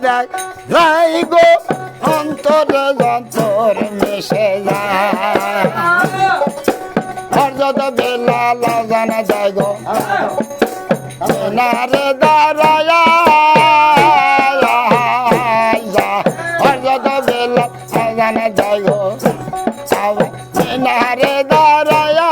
দেখ যাই গো অন্তরে যন্তর মিশে যায় যত বেলাল জানা যায় গো নারে দাঁড়ায়া যত বেলাল জানা যায় গো নারে দাঁড়ায়া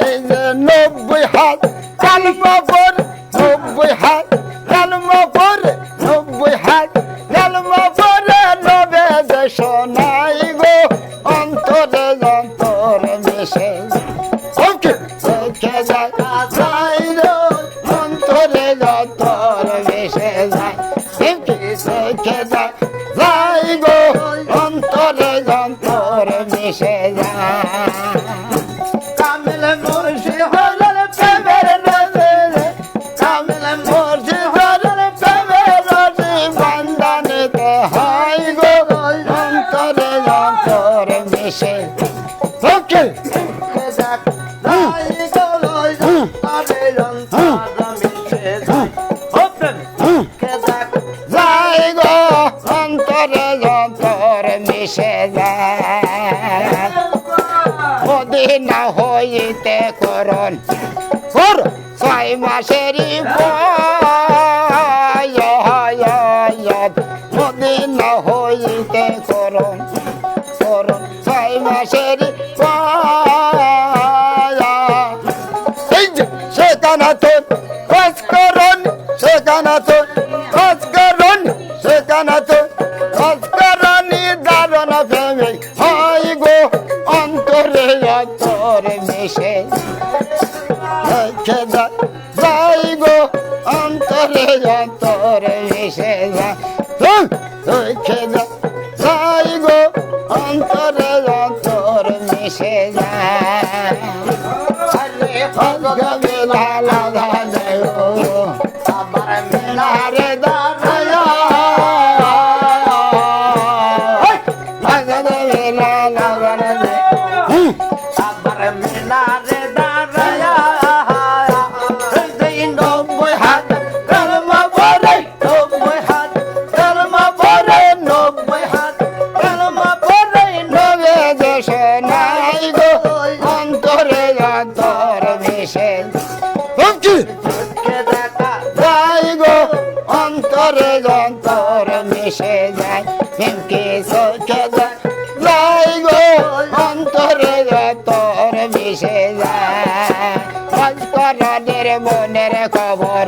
এই যে 90 হাত কালমা পর 90 হাত কালমা পর 90 হাত কালমা পরে নবে দেশ নাই গো অন্তরে যন্তর মিশে ওকে দেখে যায় গো অন্তরে যন্তর মিশে যায় দেখে যায় গো অন্তরে যন্তর মিশে যায় কামিল মুর্শিদ হলেন প্রেমের নদী কামিল মুর্শিদ হলেন প্রেমের নদী বান্দানিতে হয় গো অন্তরে যন্তর মিশে ওকে যাই গো অন্তরে যন্তর মিশে যায় মদিনা হইতে করণ 6 মাসেরই মদিনা হইতে করণ 6 মাসেরই সেখানে তো কাজ করুন সেখানে তো কাজ করুন সেখানে তো কাজ করুনি দারুণ প্রেমে হয় গো অন্তরে অন্তর মিশে যাই গো অন্তরে অন্তর মিশে যাই গো অন্তরে অন্তর মিশে যায় আমার মিনারে দাঁড়ায়া আমার মিনারে দাঁড়ায়া 90 হাত কালমা পড়ে 90 হাত কালমা পড়ে 90 হাত কালমা পড়ে নবে দেশ নাই গো অন্তরে অন্তর মিশে যাই গো অন্তরে অন্তর মিশে যায় পিঙ্কি চোখে যাই গো অন্তরে অন্তর মিশে যায় অন্তরের মনের খবর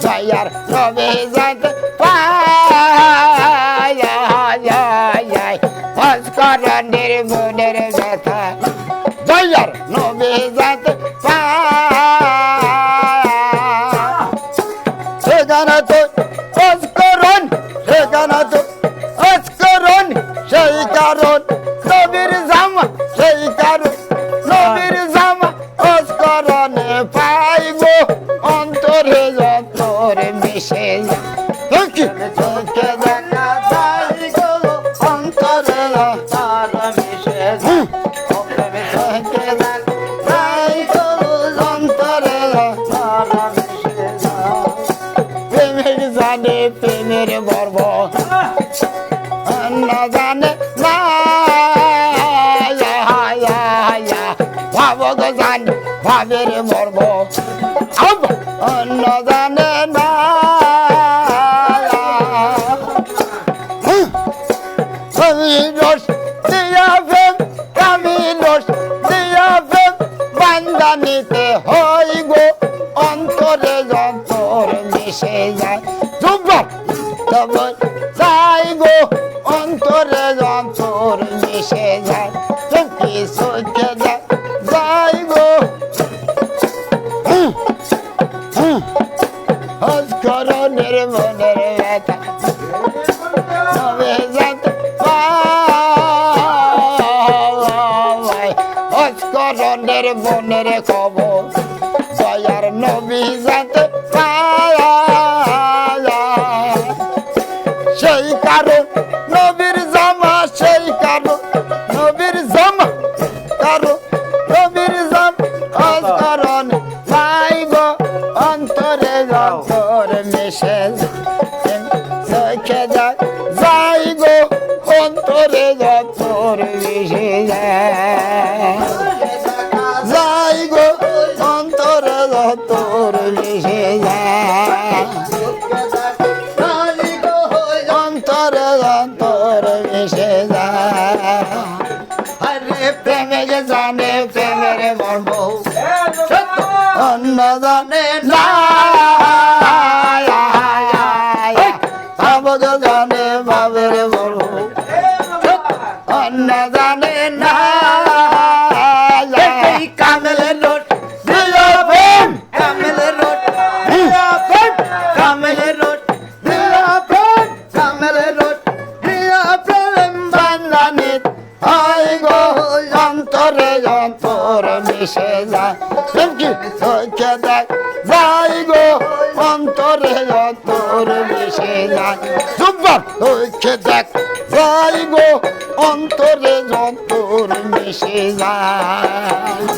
জয়ার নবে জানতে পায় অন্তরের মনের ব্যথা জয়ার নবে জানতে সেখানে তো কাজ করুন সেখানে তো কাজ করুন সেই কারণ নবীর জামা সেই কারণ নবীর জামা কাজ করণে পাইব অন্তরে যন্তরে মিশে চোখে দেখা যায় গো অন্তরে যন্তর মিশে প্রেমের গর্ব না জানে না ভাব গো জানে ভাবের গর্ব অন্য জানে না রস দিয়া ফেম কামি রস দিয়া ফেম বান্দানিতে হয় গো অন্তরে যন্তর মিশে যায় তবর যাই গো অন্তরে যন্তর মিশে যায় চোখে চোখে যাই গো হজকরণের মনের ব্যথা হজকরণের মনের খবর দয়ার নবী জানতে সেই কারণ নবীর জামা সেই কারণ নবীর জামা কারণ নবীর জামা কারণ পাইব অন্তরে যন্তর মিশে চোখে দেখ যাই গো অন্তরে যতর মিশে যাই গো অন্তরে যতর মিশে অন্তরে যতর মিশে প্রেমে যে জানে প্রেমের মর্ম অন্য জানে না আমাকে জানে বাবের মর্ম অন্য জানে না কামেলের রোড কামেলের রোড কামেলের রোড কামেলের রোড প্রেম বান্দানিত হয় গো অন্তরে অন্তর মিশে যায় কি চোখে দেখ যাই গো অন্তরে অন্তর মিশে যায় সুপার চোখে দেখ যাই গো অন্তরে অন্তর মিশে যায়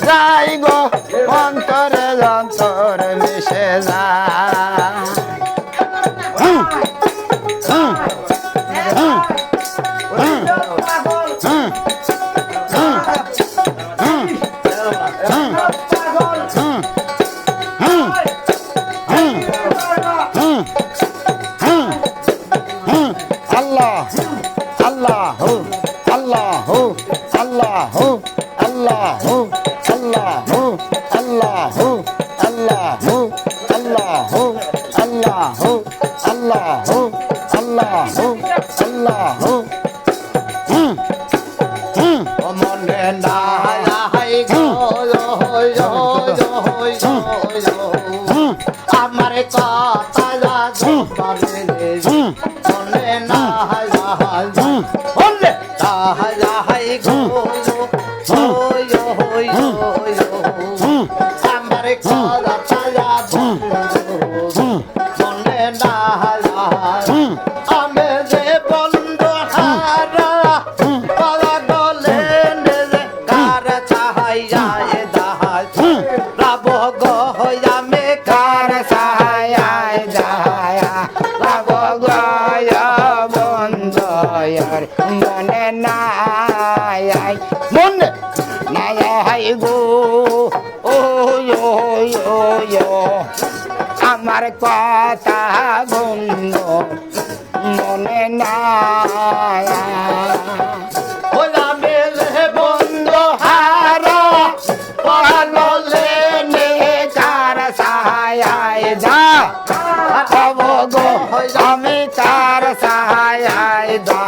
যাই গো অন্তরে অন্তর মিশে যায় আল্লাহ আল্লাহ আল্লাহ আল্লাহ আল্লাহ আল্লাহ আল্লাহ আল্লাহ আল্লাহ আল্লাহ আল্লাহ আল্লাহ মনে নাই গো আমার কথা মনে নাই বললে তাহাই গো আমার কথা মনে নাই আমি যে বন্ধু হারা পাগলে কার চাহাই যায় দাহাই রাব গো আমি কার চাহাই যায় রাব গো বন্ধু মনে নাই মনে নাই গো আমার কথা বন্ধ মনে নাই বন্ধু হারা পাগলে কার সাহায় যা হব গো আমি কার সাহায় দা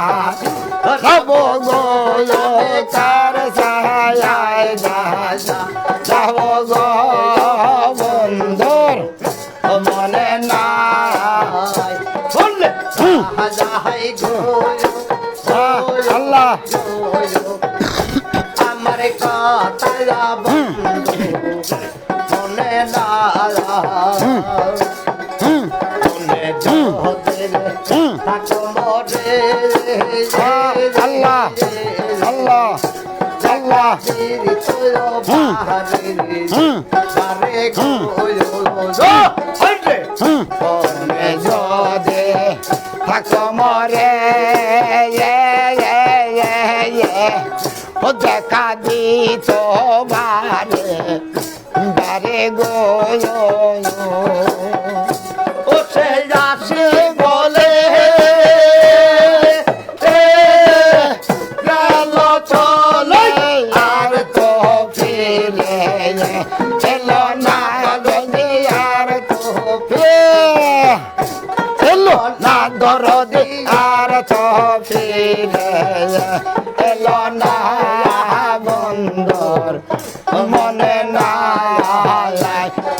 হব গো কার সাহায় দা যাব গো বন্ধুর মনে নাই বললে আল্লাহ আমার কথা মনে নাই মনে আল্লাহ আল্লাহ আল্লাহ মনে যদি থাকো মরে ও দেখা দিত বারে বারে গো ও সে আসে বলে গেল চলে আর তো ফিরে এলো না যদি আর তো এলো না দরদি আর তো ফিরে এলো না বন্দর মনে না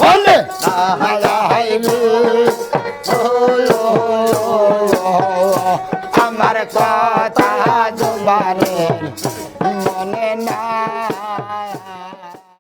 বলে আমার কথা জবানের মনে না